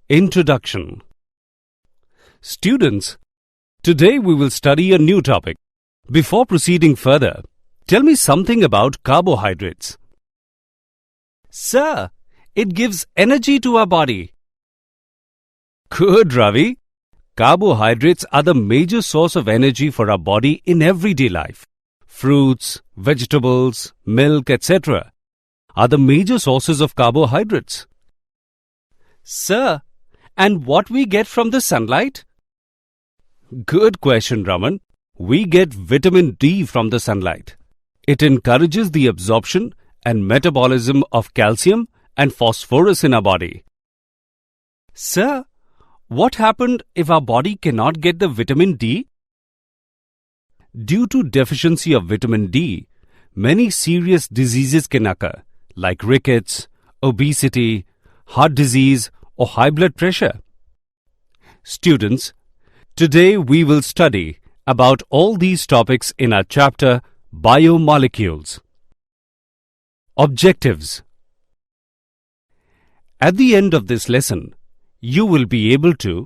Introduction. Students, today we will study a new topic. Before proceeding further, tell me something about carbohydrates. Sir, it gives energy to our body. Good, Ravi. Carbohydrates are the major source of energy for our body in everyday life. Fruits, vegetables, milk, etc. are the major sources of carbohydrates. Sir, and what we get from the sunlight? Good question, Raman. We get vitamin D from the sunlight. It encourages the absorption and metabolism of calcium and phosphorus in our body. Sir, what happened if our body cannot get the vitamin D? Due to deficiency of vitamin D, many serious diseases can occur, like rickets, obesity, heart disease, or high blood pressure. Students, today we will study about all these topics in our chapter Biomolecules. Objectives. At the end of this lesson, you will be able to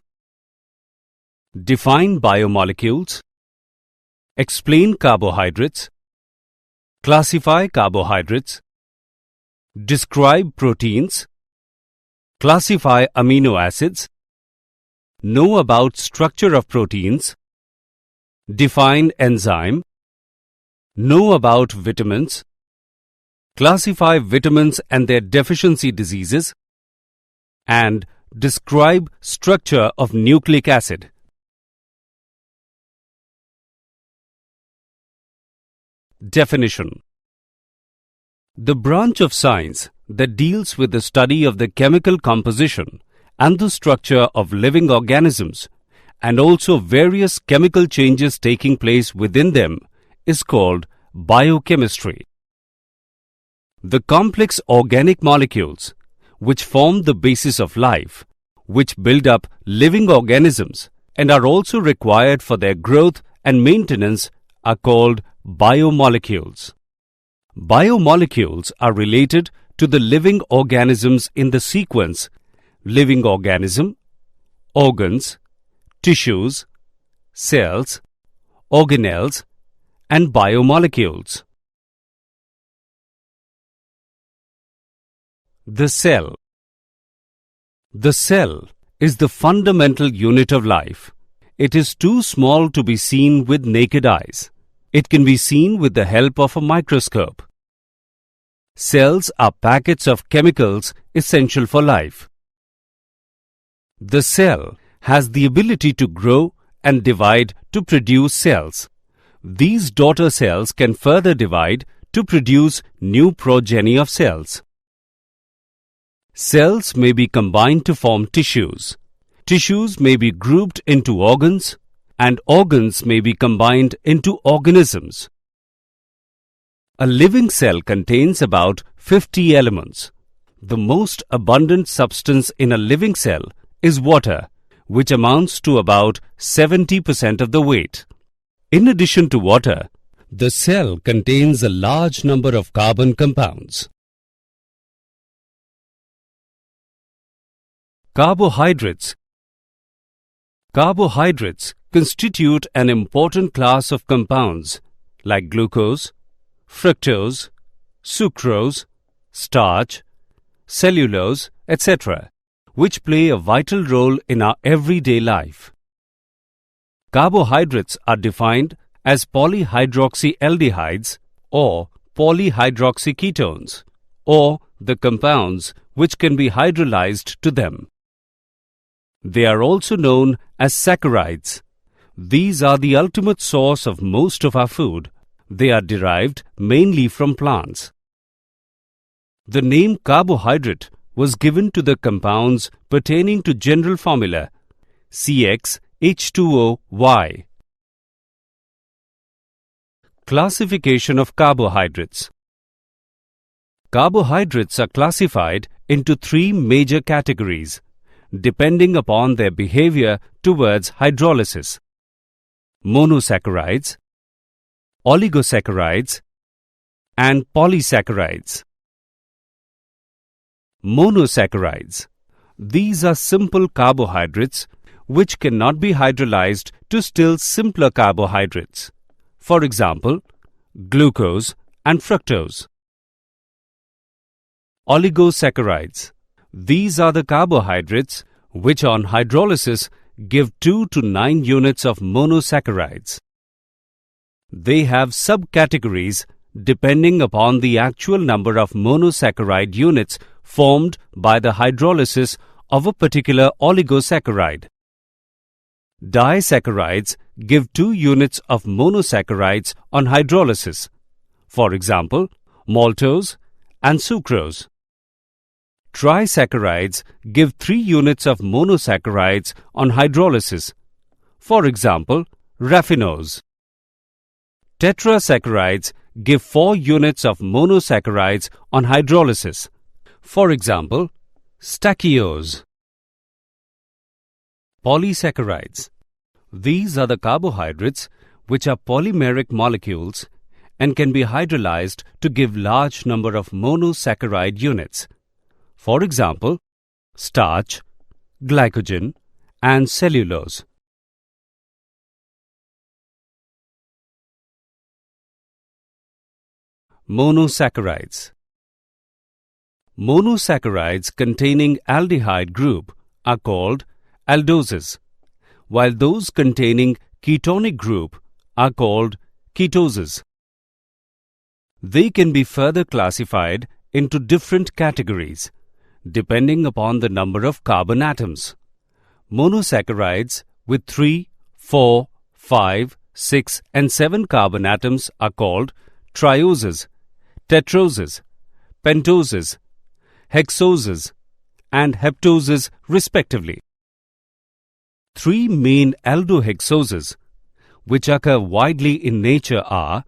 define biomolecules, explain carbohydrates, classify carbohydrates, describe proteins, classify amino acids, know about structure of proteins, define enzyme, know about vitamins, classify vitamins and their deficiency diseases, and describe structure of nucleic acid. Definition. The branch of science that deals with the study of the chemical composition and the structure of living organisms and also various chemical changes taking place within them is called biochemistry. The complex organic molecules which form the basis of life, which build up living organisms and are also required for their growth and maintenance are called biomolecules. Biomolecules are related to the living organisms in the sequence living organism, organs, tissues, cells, organelles, and biomolecules. The cell. The cell is the fundamental unit of life. It is too small to be seen with naked eyes. It can be seen with the help of a microscope. Cells are packets of chemicals essential for life. The cell has the ability to grow and divide to produce cells. These daughter cells can further divide to produce new progeny of cells. Cells may be combined to form tissues. Tissues may be grouped into organs, and organs may be combined into organisms. A living cell contains about 50 elements. The most abundant substance in a living cell is water, which amounts to about 70% of the weight. In addition to water, the cell contains a large number of carbon compounds. Carbohydrates. Carbohydrates constitute an important class of compounds like glucose, fructose, sucrose, starch, cellulose, etc., which play a vital role in our everyday life. Carbohydrates are defined as polyhydroxyaldehydes or polyhydroxyketones, or the compounds which can be hydrolyzed to them. They are also known as saccharides. These are the ultimate source of most of our food. They are derived mainly from plants. The name carbohydrate was given to the compounds pertaining to general formula CxH2OY. Classification of carbohydrates. Carbohydrates are classified into three major categories, depending upon their behavior towards hydrolysis: monosaccharides, oligosaccharides, and polysaccharides. Monosaccharides. These are simple carbohydrates which cannot be hydrolyzed to still simpler carbohydrates. For example, glucose and fructose. Oligosaccharides. These are the carbohydrates which on hydrolysis give 2 to 9 units of monosaccharides. They have subcategories depending upon the actual number of monosaccharide units formed by the hydrolysis of a particular oligosaccharide. Disaccharides give 2 units of monosaccharides on hydrolysis. For example, maltose and sucrose. Trisaccharides give 3 units of monosaccharides on hydrolysis. For example, raffinose. Tetrasaccharides give 4 units of monosaccharides on hydrolysis. For example, stachyose. Polysaccharides. These are the carbohydrates which are polymeric molecules and can be hydrolyzed to give large number of monosaccharide units. For example, starch, glycogen, and cellulose. Monosaccharides. Monosaccharides containing aldehyde group are called aldoses, while those containing ketonic group are called ketoses. They can be further classified into different categories depending upon the number of carbon atoms. Monosaccharides with 3, 4, 5, 6 and 7 carbon atoms are called trioses, tetroses, pentoses, hexoses and heptoses respectively. 3 main aldohexoses which occur widely in nature are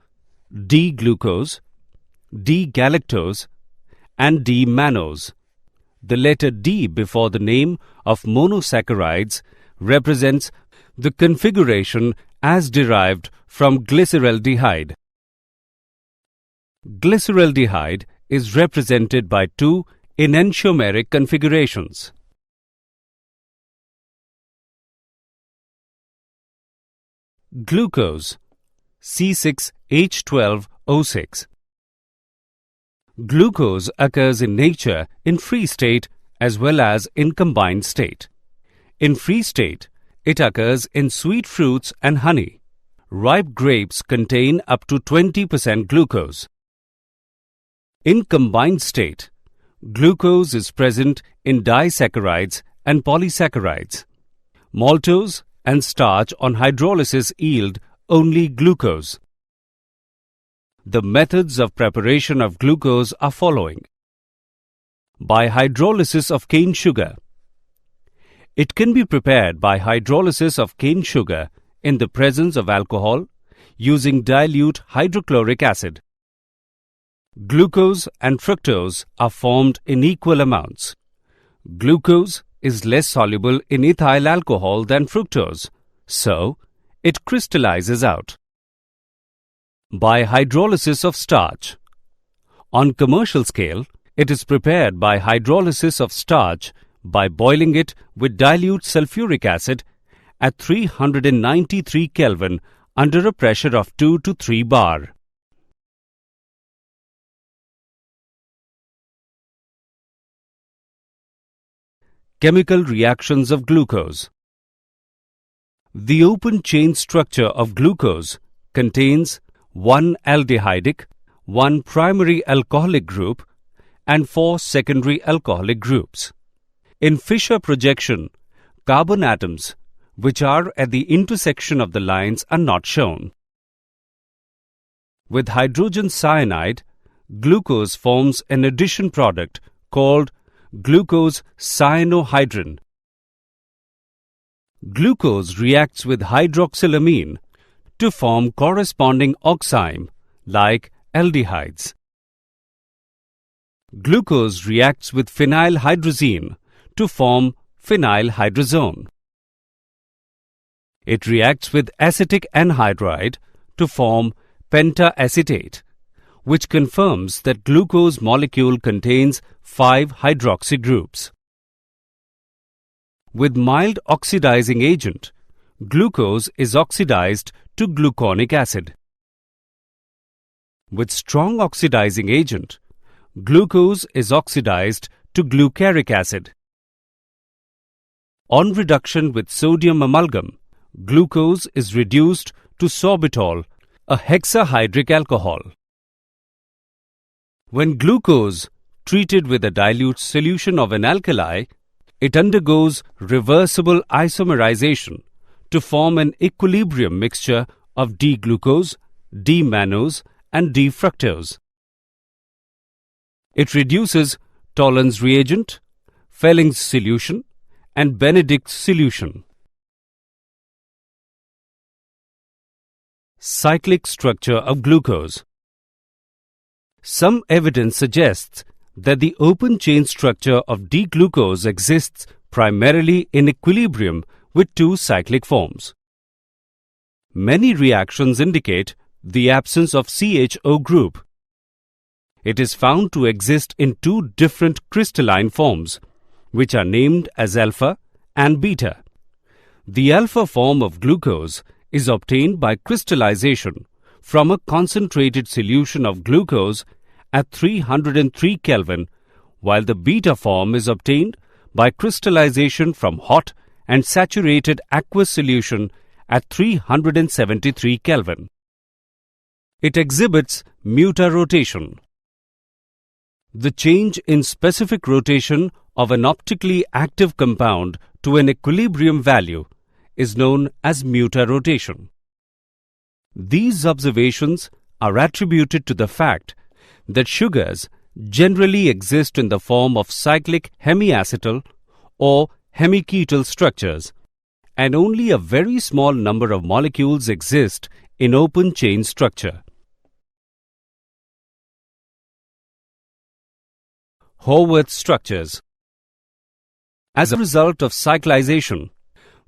D-glucose, D-galactose and D-mannose. The letter D before the name of monosaccharides represents the configuration as derived from glyceraldehyde. Glyceraldehyde is represented by 2 enantiomeric configurations. Glucose C6H12O6. Glucose occurs in nature in free state as well as in combined state. In free state, it occurs in sweet fruits and honey. Ripe grapes contain up to 20% glucose. In combined state, glucose is present in disaccharides and polysaccharides. Maltose and starch on hydrolysis yield only glucose. The methods of preparation of glucose are following. By hydrolysis of cane sugar. It can be prepared by hydrolysis of cane sugar in the presence of alcohol using dilute hydrochloric acid. Glucose and fructose are formed in equal amounts. Glucose is less soluble in ethyl alcohol than fructose, so it crystallizes out. By hydrolysis of starch. On commercial scale, it is prepared by hydrolysis of starch by boiling it with dilute sulfuric acid at 393 Kelvin under a pressure of 2 to 3 bar. Chemical reactions of glucose. The open chain structure of glucose contains 1 aldehydic, 1 primary alcoholic group and 4 secondary alcoholic groups. In Fischer projection, carbon atoms which are at the intersection of the lines are not shown. With hydrogen cyanide, glucose forms an addition product called glucose cyanohydrin. Glucose reacts with hydroxylamine to form corresponding oxime like aldehydes. Glucose reacts with phenylhydrazine to form phenylhydrazone. It reacts with acetic anhydride to form pentaacetate, which confirms that glucose molecule contains 5 hydroxy groups. With mild oxidizing agent, glucose is oxidized to gluconic acid. With strong oxidizing agent, glucose is oxidized to glucaric acid. On reduction with sodium amalgam, glucose is reduced to sorbitol, a hexahydric alcohol. When glucose treated with a dilute solution of an alkali, it undergoes reversible isomerization to form an equilibrium mixture of D-glucose, D-mannose and D-fructose. It reduces Tollens reagent, Felling's solution and Benedict's solution. Cyclic structure of glucose. Some evidence suggests that the open chain structure of D-glucose exists primarily in equilibrium with two cyclic forms. Many reactions indicate the absence of CHO group. It is found to exist in two different crystalline forms, which are named as alpha and beta. The alpha form of glucose is obtained by crystallization from a concentrated solution of glucose at 303 Kelvin, while the beta form is obtained by crystallization from hot and saturated aqueous solution at 373 Kelvin. It exhibits mutarotation. The change in specific rotation of an optically active compound to an equilibrium value is known as mutarotation. These observations are attributed to the fact that sugars generally exist in the form of cyclic hemiacetal or hemiketal structures, and only a very small number of molecules exist in open chain structure. Horwath structures. As a result of cyclization,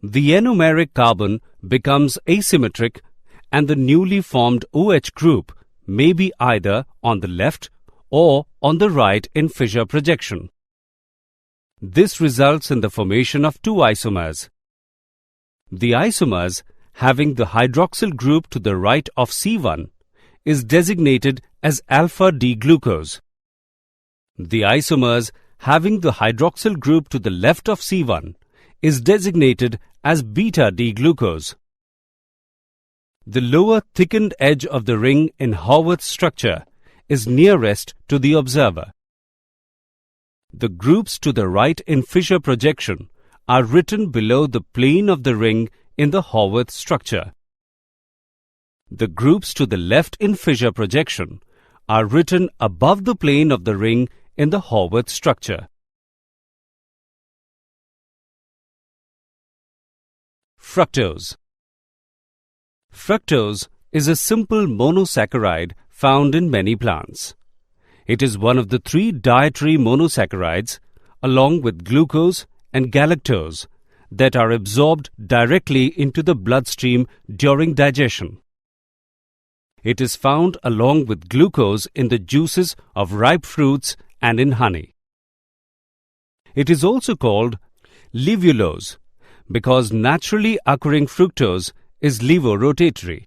the anomeric carbon becomes asymmetric and the newly formed OH group may be either on the left or on the right in fissure projection. This results in the formation of two isomers. The isomers having the hydroxyl group to the right of C1 is designated as alpha D-glucose. The isomers having the hydroxyl group to the left of C1 is designated as beta D-glucose. The lower thickened edge of the ring in Horwath structure is nearest to the observer. The groups to the right in fissure projection are written below the plane of the ring in the Horwath structure. The groups to the left in fissure projection are written above the plane of the ring in the Horwath structure. Fructose. Fructose is a simple monosaccharide found in many plants. It is one of the three dietary monosaccharides, along with glucose and galactose, that are absorbed directly into the bloodstream during digestion. It is found along with glucose in the juices of ripe fruits and in honey. It is also called levulose because naturally occurring fructose is levorotatory.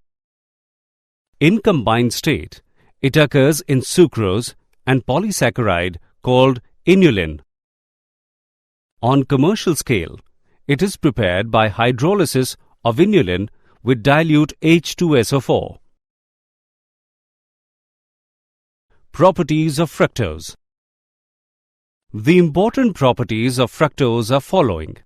In combined state, it occurs in sucrose and polysaccharide called inulin. On commercial scale, it is prepared by hydrolysis of inulin with dilute H2SO4. Properties of fructose. The important properties of fructose are following.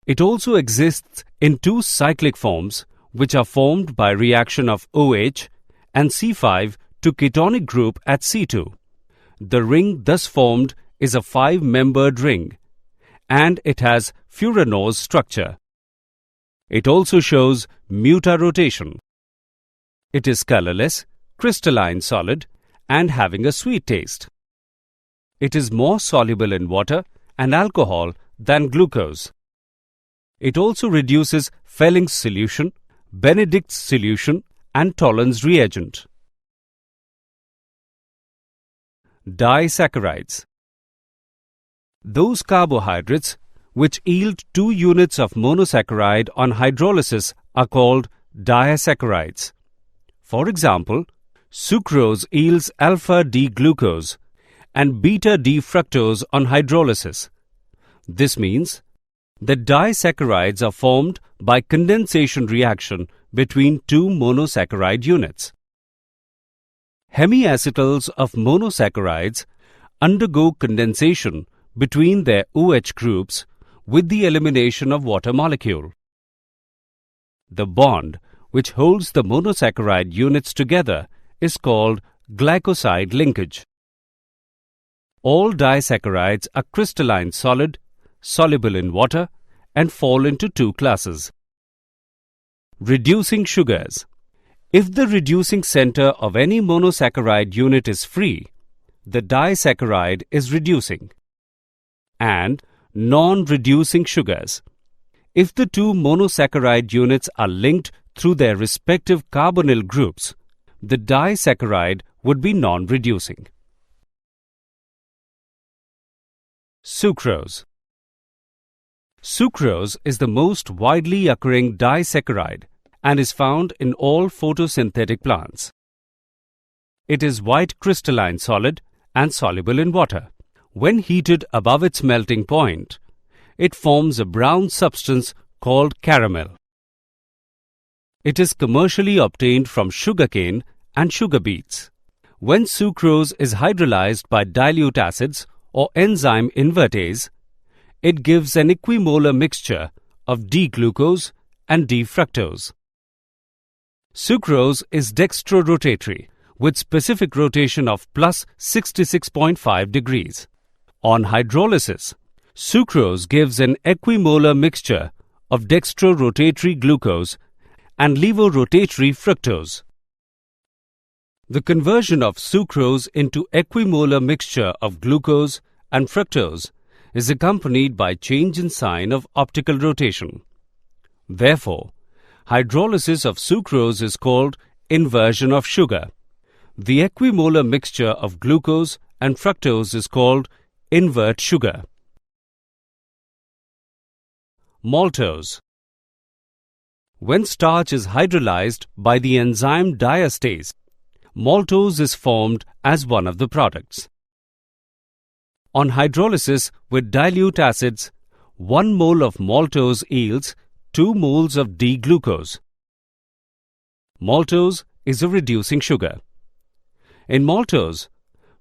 It also exists in two cyclic forms which are formed by reaction of OH and C5 to ketonic group at C2. The ring thus formed is a 5-membered ring and it has furanose structure. It also shows mutarotation. It is colorless, crystalline solid and having a sweet taste. It is more soluble in water and alcohol than glucose. It also reduces Felling's solution, Benedict's solution and Tollens reagent. Disaccharides. Those carbohydrates which yield 2 units of monosaccharide on hydrolysis are called disaccharides. For example, sucrose yields alpha-D-glucose and beta-D-fructose on hydrolysis. This means that disaccharides are formed by condensation reaction between 2 monosaccharide units. Hemiacetals of monosaccharides undergo condensation between their OH groups with the elimination of water molecule. The bond which holds the monosaccharide units together is called glycoside linkage. All disaccharides are crystalline solid, soluble in water, and fall into 2 classes. Reducing sugars. If the reducing center of any monosaccharide unit is free, the disaccharide is reducing. And non-reducing sugars. If the 2 monosaccharide units are linked through their respective carbonyl groups, the disaccharide would be non-reducing. Sucrose. Sucrose is the most widely occurring disaccharide and is found in all photosynthetic plants. It is white crystalline solid and soluble in water. When heated above its melting point, it forms a brown substance called caramel. It is commercially obtained from sugarcane and sugar beets. When sucrose is hydrolyzed by dilute acids or enzyme invertase, it gives an equimolar mixture of D-glucose and D-fructose. Sucrose is dextrorotatory with specific rotation of plus 66.5 degrees. On hydrolysis, sucrose gives an equimolar mixture of dextrorotatory glucose and levorotatory fructose. The conversion of sucrose into equimolar mixture of glucose and fructose is accompanied by change in sign of optical rotation. Therefore, hydrolysis of sucrose is called inversion of sugar. The equimolar mixture of glucose and fructose is called invert sugar. Maltose. When starch is hydrolyzed by the enzyme diastase, maltose is formed as one of the products. On hydrolysis with dilute acids, 1 mole of maltose yields 2 moles of D-glucose. Maltose is a reducing sugar. In maltose,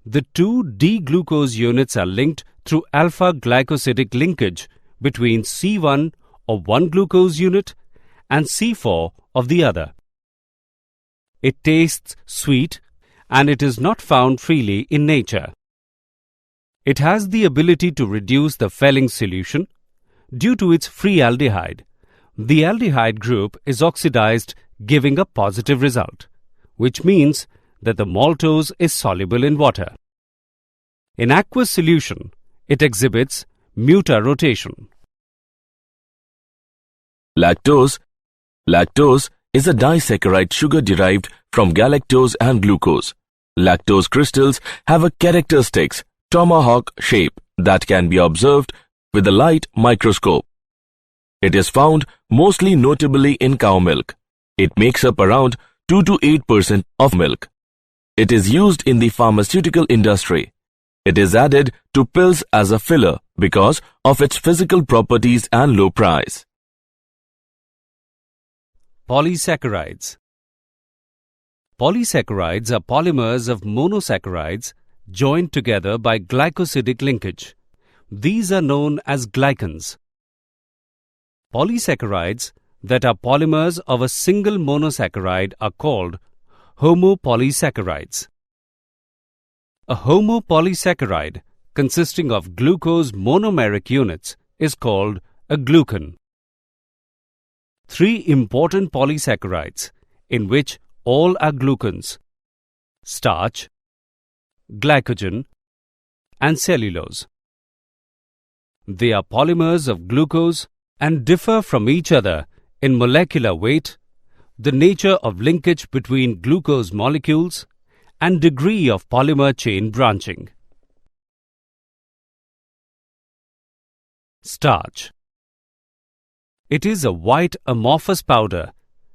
the 2 D-glucose units are linked through alpha-glycosidic linkage between C1 of one glucose unit and C4 of the other. It tastes sweet and it is not found freely in nature. It has the ability to reduce the Fehling solution due to its free aldehyde. The aldehyde group is oxidized, giving a positive result, which means that the maltose is soluble in water. In aqueous solution, it exhibits mutarotation. Lactose. Lactose is a disaccharide sugar derived from galactose and glucose. Lactose crystals have a characteristic tomahawk shape that can be observed with a light microscope. It is found mostly notably in cow milk. It makes up around 2 to 8% of milk. It is used in the pharmaceutical industry. It is added to pills as a filler because of its physical properties and low price. Polysaccharides. Polysaccharides are polymers of monosaccharides joined together by glycosidic linkage. These are known as glycans. Polysaccharides that are polymers of a single monosaccharide are called homopolysaccharides. A homopolysaccharide consisting of glucose monomeric units is called a glucan. 3 important polysaccharides in which all are glucans: starch, glycogen, and cellulose. They are polymers of glucose and differ from each other in molecular weight, the nature of linkage between glucose molecules, and degree of polymer chain branching. Starch. It is a white amorphous powder,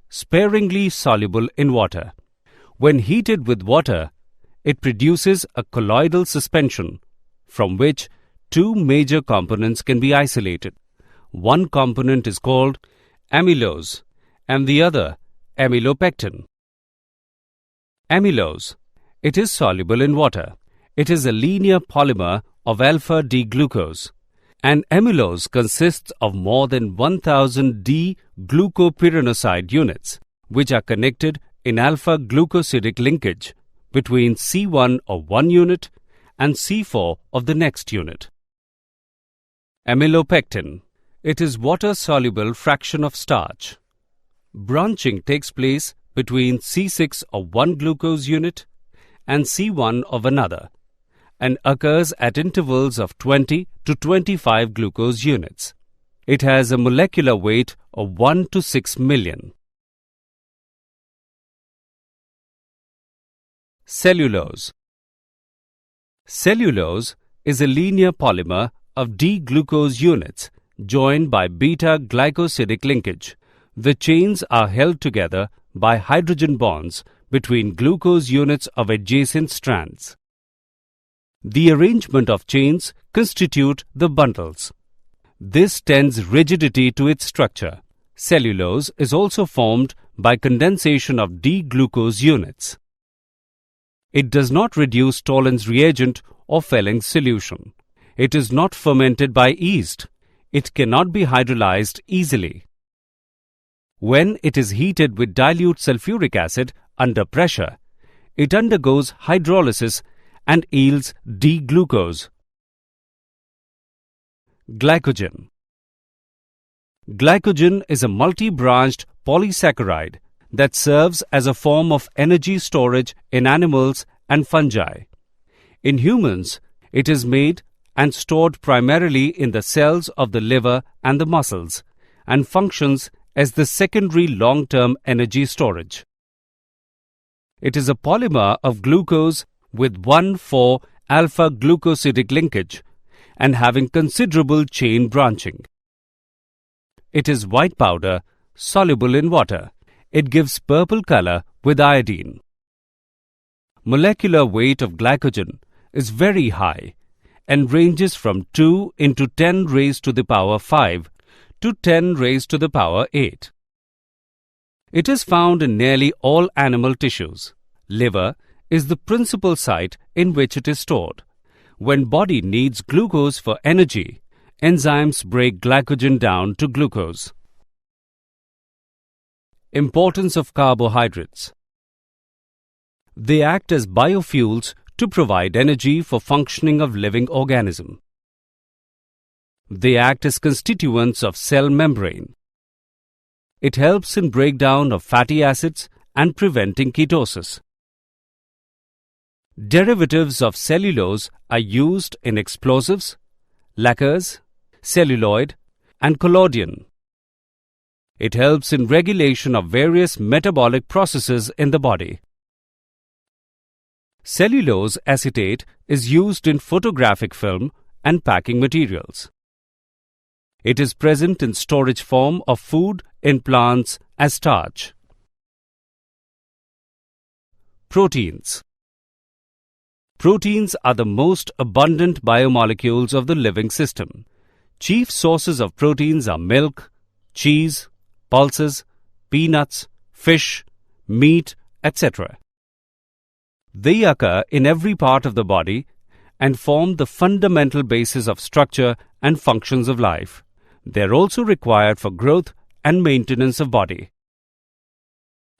sparingly soluble in water. When heated with water, it produces a colloidal suspension, from which two major components can be isolated. One component is called amylose and the other amylopectin. Amylose. It is soluble in water. It is a linear polymer of alpha-D-glucose. And amylose consists of more than 1000 D-glucopyranoside units, which are connected in alpha-glucosidic linkage between C1 of one unit and C4 of the next unit. Amylopectin. It is water-soluble fraction of starch. Branching takes place between C6 of one glucose unit and C1 of another, and occurs at intervals of 20 to 25 glucose units. It has a molecular weight of 1 to 6 million. Cellulose. Cellulose is a linear polymer of D-glucose units joined by beta-glycosidic linkage. The chains are held together by hydrogen bonds between glucose units of adjacent strands. The arrangement of chains constitute the bundles. This tends rigidity to its structure. Cellulose is also formed by condensation of D-glucose units. It does not reduce Tollens reagent or Fellings solution. It is not fermented by yeast. It cannot be hydrolyzed easily. When it is heated with dilute sulfuric acid under pressure, it undergoes hydrolysis and yields D-glucose. Glycogen. Glycogen is a multi-branched polysaccharide that serves as a form of energy storage in animals and fungi. In humans, it is made and stored primarily in the cells of the liver and the muscles, and functions as the secondary long-term energy storage. It is a polymer of glucose with 1,4-alpha-glucosidic linkage and having considerable chain branching. It is white powder, soluble in water. It gives purple color with iodine. Molecular weight of glycogen is very high and ranges from 2 into 10 raised to the power 5 to 10 raised to the power 8. It is found in nearly all animal tissues. Liver is the principal site in which it is stored. When body needs glucose for energy, enzymes break glycogen down to glucose. Importance of carbohydrates. They act as biofuels to provide energy for functioning of living organism. They act as constituents of cell membrane. It helps in breakdown of fatty acids and preventing ketosis. Derivatives of cellulose are used in explosives, lacquers, celluloid, and collodion. It helps in regulation of various metabolic processes in the body. Cellulose acetate is used in photographic film and packing materials. It is present in storage form of food in plants as starch. Proteins. Proteins are the most abundant biomolecules of the living system. Chief sources of proteins are milk, cheese, pulses, peanuts, fish, meat, etc. They occur in every part of the body and form the fundamental basis of structure and functions of life. They are also required for growth and maintenance of body.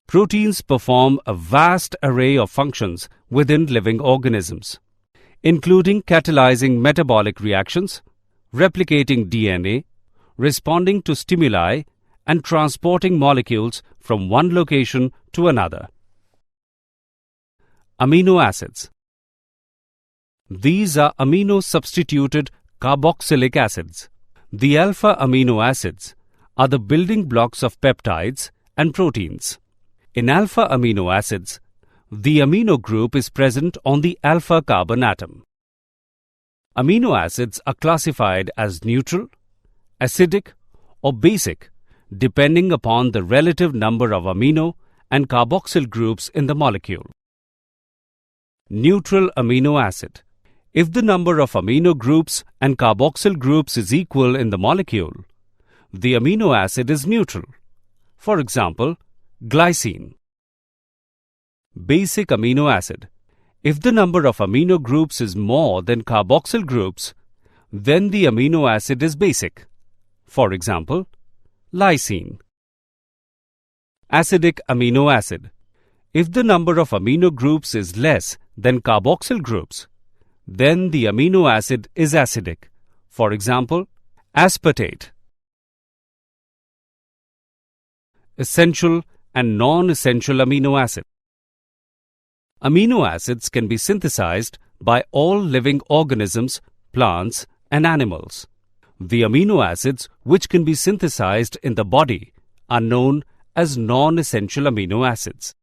Proteins perform a vast array of functions within living organisms, including catalyzing metabolic reactions, replicating DNA, responding to stimuli, and transporting molecules from one location to another. Amino acids. These are amino-substituted carboxylic acids. The alpha amino acids are the building blocks of peptides and proteins. In alpha amino acids, the amino group is present on the alpha carbon atom. Amino acids are classified as neutral, acidic, or basic, depending upon the relative number of amino and carboxyl groups in the molecule. Neutral amino acid. If the number of amino groups and carboxyl groups is equal in the molecule, the amino acid is neutral. For example, glycine. Basic amino acid. If the number of amino groups is more than carboxyl groups, then the amino acid is basic. For example, lysine. Acidic amino acid. If the number of amino groups is less than carboxyl groups, then the amino acid is acidic. For example, aspartate. Essential and non-essential amino acid. Amino acids can be synthesized by all living organisms, plants, and animals. The amino acids which can be synthesized in the body are known as non-essential amino acids.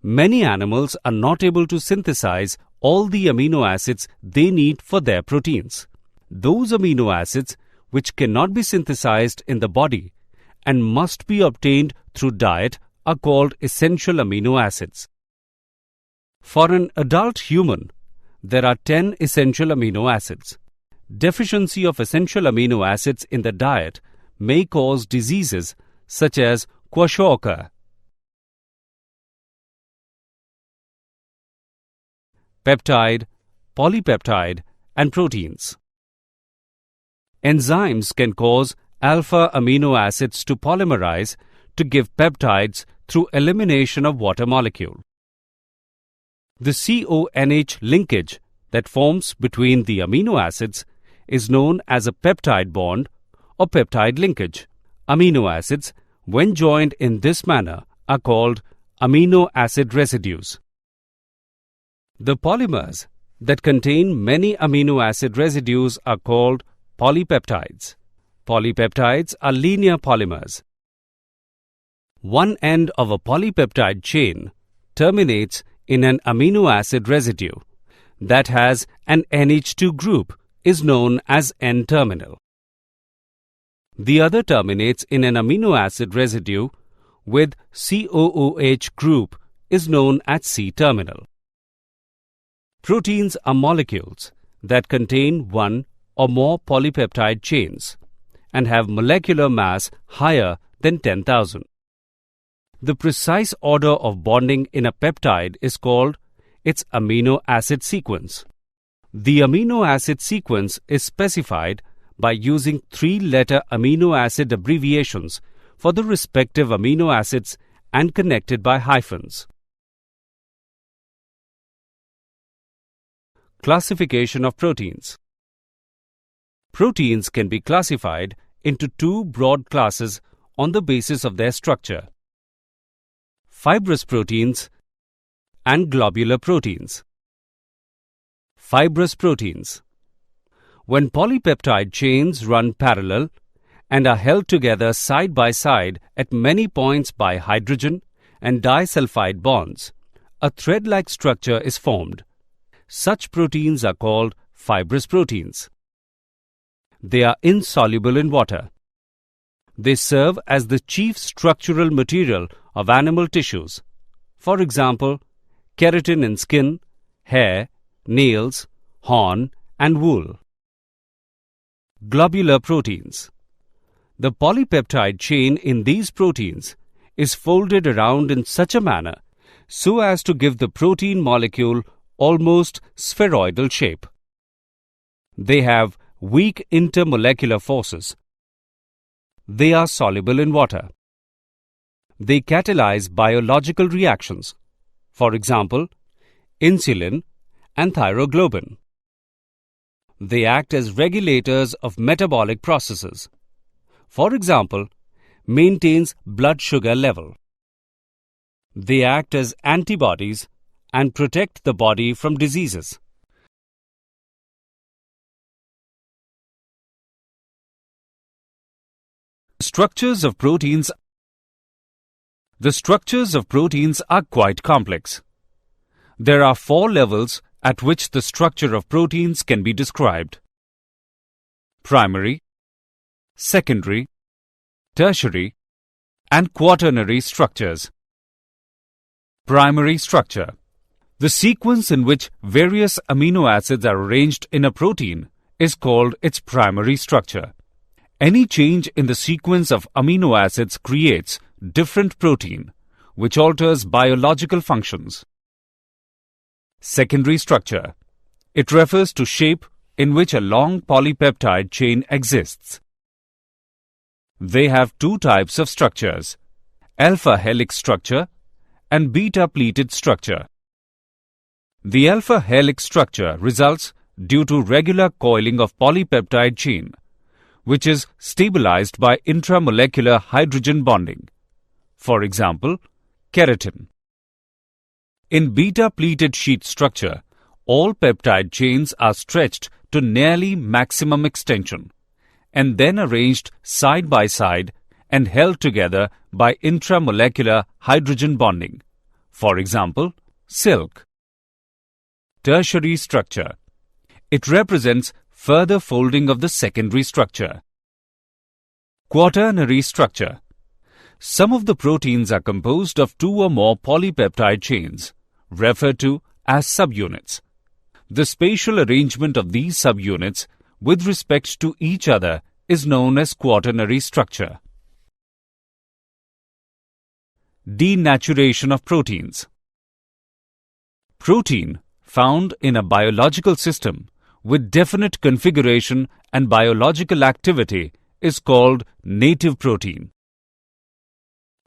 Many animals are not able to synthesize all the amino acids they need for their proteins. Those amino acids which cannot be synthesized in the body and must be obtained through diet are called essential amino acids. For an adult human, there are 10 essential amino acids. Deficiency of essential amino acids in the diet may cause diseases such as kwashiorkor. Peptide, polypeptide, and proteins. Enzymes can cause alpha amino acids to polymerize to give peptides through elimination of water molecule. The CONH linkage that forms between the amino acids is known as a peptide bond or peptide linkage. Amino acids, when joined in this manner, are called amino acid residues. The polymers that contain many amino acid residues are called polypeptides. Polypeptides are linear polymers. One end of a polypeptide chain terminates in an amino acid residue that has an NH2 group is known as N-terminal. The other terminates in an amino acid residue with COOH group is known as C-terminal. Proteins are molecules that contain one or more polypeptide chains and have molecular mass higher than 10,000. The precise order of bonding in a peptide is called its amino acid sequence. The amino acid sequence is specified by using 3-letter amino acid abbreviations for the respective amino acids and connected by hyphens. Classification of proteins. Proteins can be classified into 2 broad classes on the basis of their structure: fibrous proteins and globular proteins. Fibrous proteins. When polypeptide chains run parallel and are held together side by side at many points by hydrogen and disulfide bonds, a thread-like structure is formed. Such proteins are called fibrous proteins. They are insoluble in water. They serve as the chief structural material of animal tissues. For example, keratin in skin, hair, nails, horn, and wool. Globular proteins. The polypeptide chain in these proteins is folded around in such a manner so as to give the protein molecule almost spheroidal shape. They have weak intermolecular forces. They are soluble in water. They catalyze biological reactions, for example, insulin and thyroglobin. They act as regulators of metabolic processes. For example, maintains blood sugar level. They act as antibodies and protect the body from diseases. Structures of proteins. The structures of proteins are quite complex. There are 4 levels at which the structure of proteins can be described: primary, secondary, tertiary, and quaternary structures. Primary structure. The sequence in which various amino acids are arranged in a protein is called its primary structure. Any change in the sequence of amino acids creates different protein, which alters biological functions. Secondary structure. It refers to shape in which a long polypeptide chain exists. They have two types of structures: alpha helix structure and beta pleated structure. The alpha helix structure results due to regular coiling of polypeptide chain, which is stabilized by intramolecular hydrogen bonding. For example, keratin. In beta pleated sheet structure, all peptide chains are stretched to nearly maximum extension and then arranged side by side and held together by intramolecular hydrogen bonding. For example, silk. Tertiary structure. It represents further folding of the secondary structure. Quaternary structure. Some of the proteins are composed of two or more polypeptide chains, referred to as subunits. The spatial arrangement of these subunits with respect to each other is known as quaternary structure. Denaturation of proteins. Protein found in a biological system with definite configuration and biological activity is called native protein.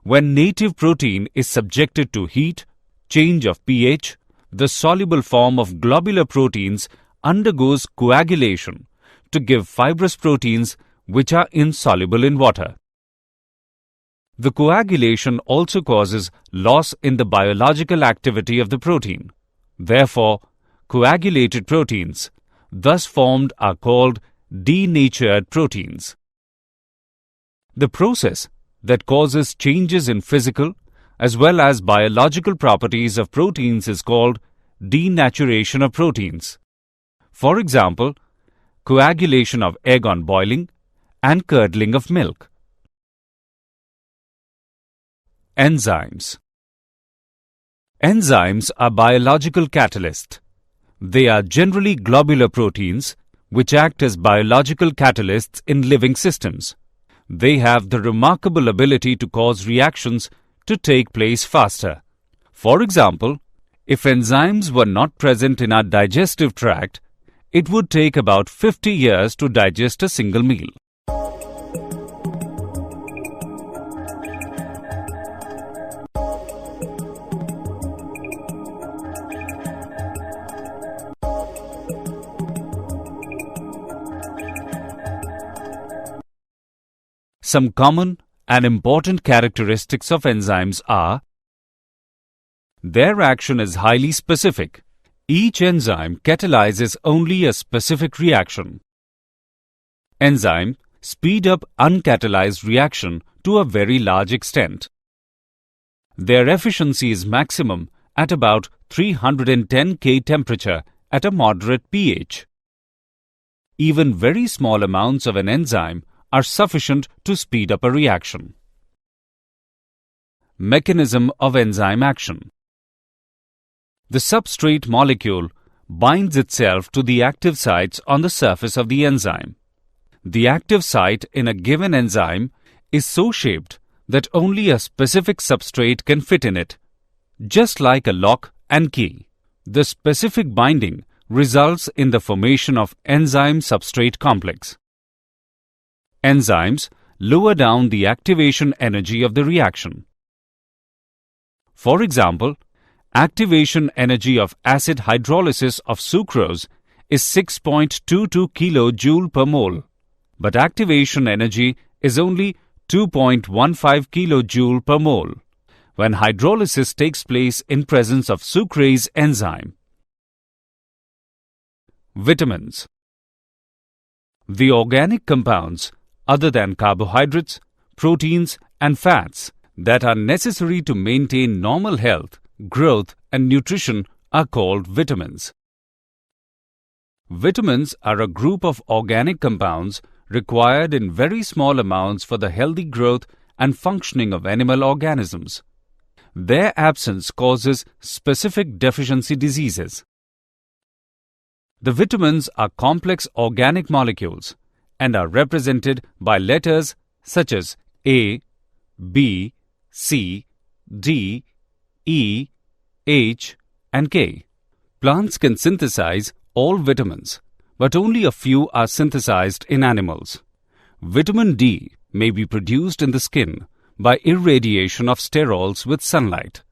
When native protein is subjected to heat, change of pH, the soluble form of globular proteins undergoes coagulation to give fibrous proteins which are insoluble in water. The coagulation also causes loss in the biological activity of the protein. Therefore, coagulated proteins, thus formed, are called denatured proteins. The process that causes changes in physical as well as biological properties of proteins is called denaturation of proteins. For example, coagulation of egg on boiling and curdling of milk. Enzymes. Enzymes are biological catalysts. They are generally globular proteins which act as biological catalysts in living systems. They have the remarkable ability to cause reactions to take place faster. For example, if enzymes were not present in our digestive tract, it would take about 50 years to digest a single meal. Some common and important characteristics of enzymes are: their action is highly specific. Each enzyme catalyzes only a specific reaction. Enzymes speed up uncatalyzed reaction to a very large extent. Their efficiency is maximum at about 310 K temperature at a moderate pH. Even very small amounts of an enzyme are sufficient to speed up a reaction. Mechanism of enzyme action. The substrate molecule binds itself to the active sites on the surface of the enzyme. The active site in a given enzyme is so shaped that only a specific substrate can fit in it, just like a lock and key. The specific binding results in the formation of enzyme-substrate complex. Enzymes lower down the activation energy of the reaction. For example, activation energy of acid hydrolysis of sucrose is 6.22 kJ per mole, but activation energy is only 2.15 kJ per mole when hydrolysis takes place in presence of sucrase enzyme. Vitamins. The organic compounds other than carbohydrates, proteins and fats that are necessary to maintain normal health, growth and nutrition are called vitamins. Vitamins are a group of organic compounds required in very small amounts for the healthy growth and functioning of animal organisms. Their absence causes specific deficiency diseases. The vitamins are complex organic molecules and are represented by letters such as A, B, C, D, E, H, and K. Plants can synthesize all vitamins, but only a few are synthesized in animals. Vitamin D may be produced in the skin by irradiation of sterols with sunlight.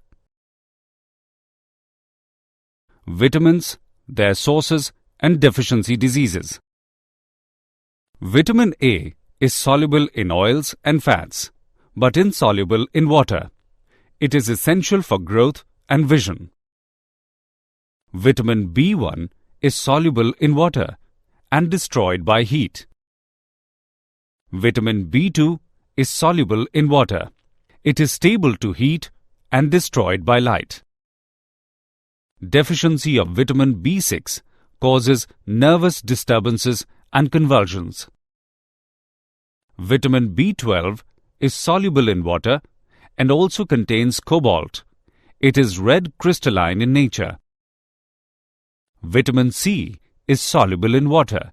Vitamins, their sources, and deficiency diseases. Vitamin A is soluble in oils and fats, but insoluble in water. It is essential for growth and vision. Vitamin B1 is soluble in water and destroyed by heat. Vitamin B2 is soluble in water. It is stable to heat and destroyed by light. Deficiency of vitamin B6 causes nervous disturbances and convulsions. Vitamin B12 is soluble in water and also contains cobalt. It is red crystalline in nature. Vitamin C is soluble in water.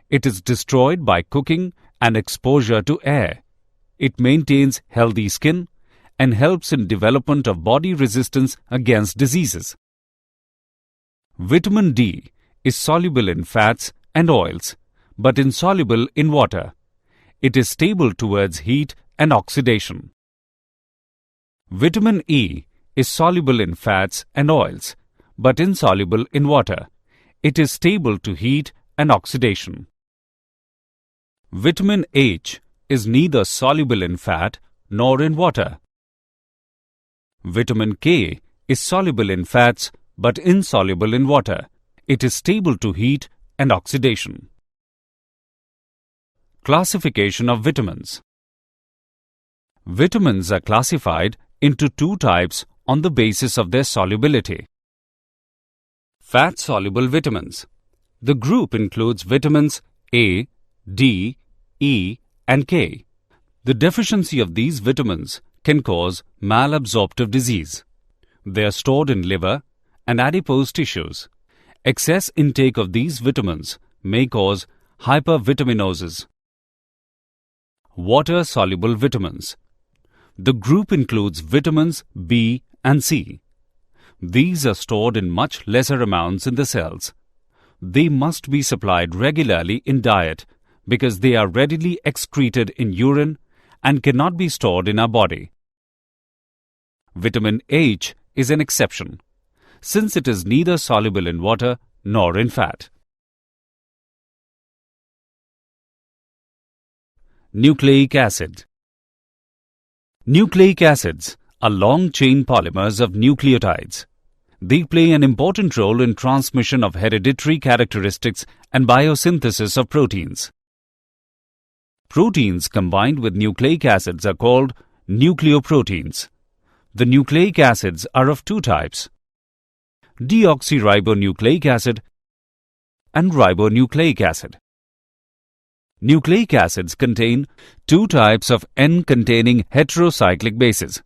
It is destroyed by cooking and exposure to air. It maintains healthy skin and helps in development of body resistance against diseases. Vitamin D is soluble in fats and oils, but insoluble in water. It is stable towards heat and oxidation. Vitamin E is soluble in fats and oils, but insoluble in water. It is stable to heat and oxidation. Vitamin H is neither soluble in fat nor in water. Vitamin K is soluble in fats but insoluble in water. It is stable to heat and oxidation. Classification of vitamins. Vitamins are classified into two types on the basis of their solubility. Fat-soluble vitamins. The group includes vitamins A, D, E, and K. The deficiency of these vitamins can cause malabsorptive disease. They are stored in liver and adipose tissues. Excess intake of these vitamins may cause hypervitaminosis. Water-soluble vitamins. The group includes vitamins B and C. These are stored in much lesser amounts in the cells. They must be supplied regularly in diet because they are readily excreted in urine and cannot be stored in our body. Vitamin H is an exception, since it is neither soluble in water nor in fat. Nucleic acid. Nucleic acids are long-chain polymers of nucleotides. They play an important role in transmission of hereditary characteristics and biosynthesis of proteins. Proteins combined with nucleic acids are called nucleoproteins. The nucleic acids are of two types: deoxyribonucleic acid and ribonucleic acid. Nucleic acids contain two types of N-containing heterocyclic bases,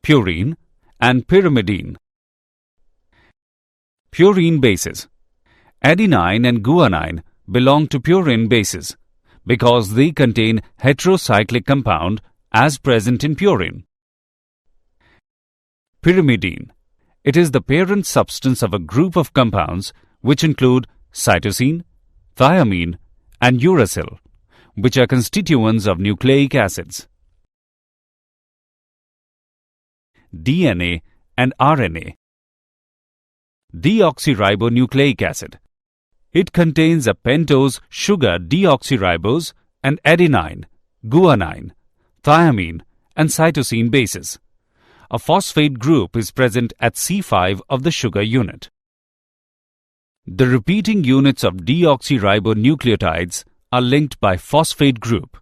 purine and pyrimidine. Purine bases. Adenine and guanine belong to purine bases because they contain heterocyclic compound as present in purine. Pyrimidine. It is the parent substance of a group of compounds which include cytosine, thiamine, and uracil, which are constituents of nucleic acids. DNA and RNA. Deoxyribonucleic acid. It contains a pentose sugar deoxyribose and adenine, guanine, thiamine, and cytosine bases. A phosphate group is present at C5 of the sugar unit. The repeating units of deoxyribonucleotides are linked by phosphate group.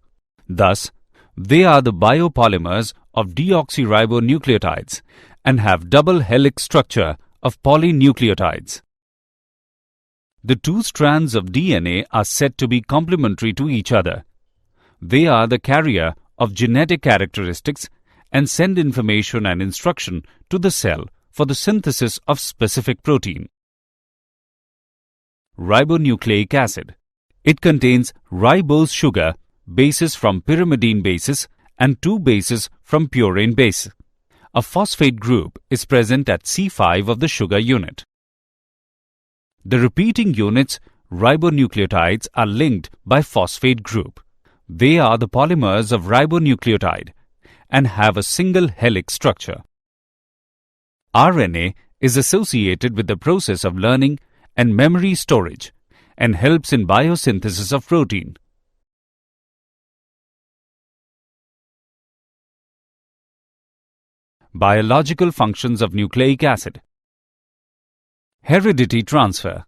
Thus, they are the biopolymers of deoxyribonucleotides and have double helix structure of polynucleotides. The two strands of DNA are said to be complementary to each other. They are the carrier of genetic characteristics and send information and instruction to the cell for the synthesis of specific protein. Ribonucleic acid. It contains ribose sugar, bases from pyrimidine bases, and 2 bases from purine base. A phosphate group is present at C5 of the sugar unit. The repeating units ribonucleotides are linked by phosphate group. They are the polymers of ribonucleotide and have a single helix structure. RNA is associated with the process of learning and memory storage and helps in biosynthesis of protein. Biological functions of nucleic acid. Heredity transfer.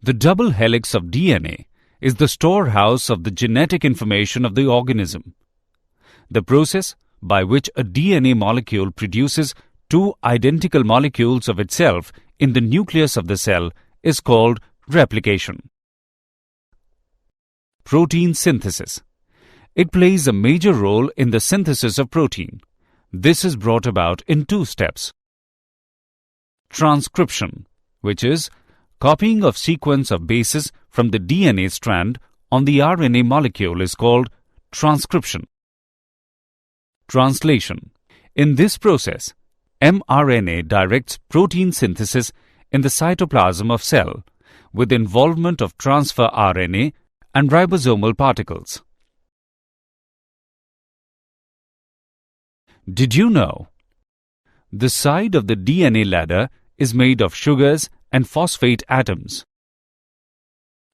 The double helix of DNA is the storehouse of the genetic information of the organism. The process by which a DNA molecule produces 2 identical molecules of itself in the nucleus of the cell is called replication. Protein synthesis. It plays a major role in the synthesis of protein. This is brought about in 2 steps. Transcription, which is copying of sequence of bases from the DNA strand on the RNA molecule, is called transcription. Translation. In this process, mRNA directs protein synthesis in the cytoplasm of cell with involvement of transfer RNA and ribosomal particles. Did you know? The side of the DNA ladder is made of sugars and phosphate atoms.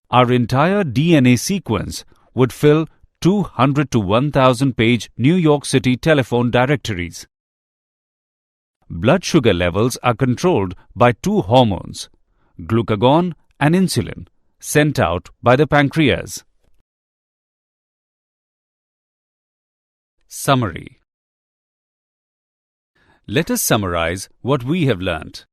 Our entire DNA sequence would fill 200 to 1000 page New York City telephone directories. Blood sugar levels are controlled by 2 hormones, glucagon and insulin, sent out by the pancreas. Summary. Let us summarize what we have learnt.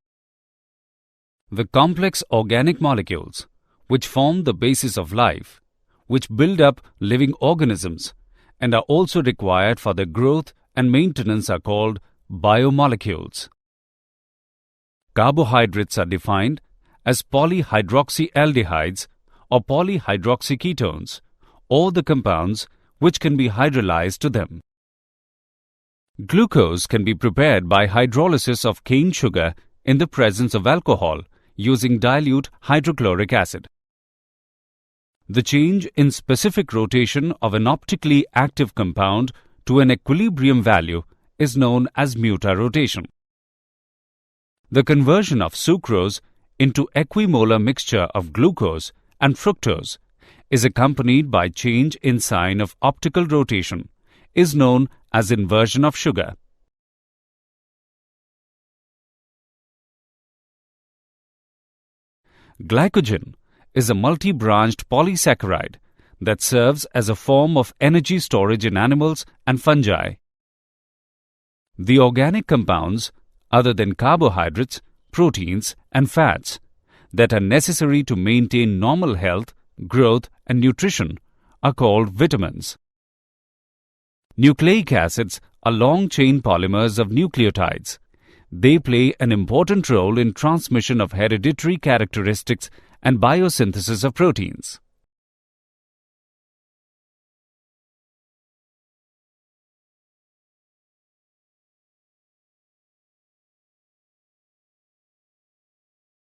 The complex organic molecules, which form the basis of life, which build up living organisms and are also required for their growth and maintenance, are called biomolecules. Carbohydrates are defined as polyhydroxyaldehydes or polyhydroxyketones, or the compounds which can be hydrolyzed to them. Glucose can be prepared by hydrolysis of cane sugar in the presence of alcohol using dilute hydrochloric acid. The change in specific rotation of an optically active compound to an equilibrium value is known as mutarotation. The conversion of sucrose into equimolar mixture of glucose and fructose is accompanied by change in sign of optical rotation, is known as inversion of sugar. Glycogen is a multi-branched polysaccharide that serves as a form of energy storage in animals and fungi. The organic compounds, other than carbohydrates, proteins, and fats, that are necessary to maintain normal health, growth, and nutrition are called vitamins. Nucleic acids are long-chain polymers of nucleotides. They play an important role in transmission of hereditary characteristics and biosynthesis of proteins.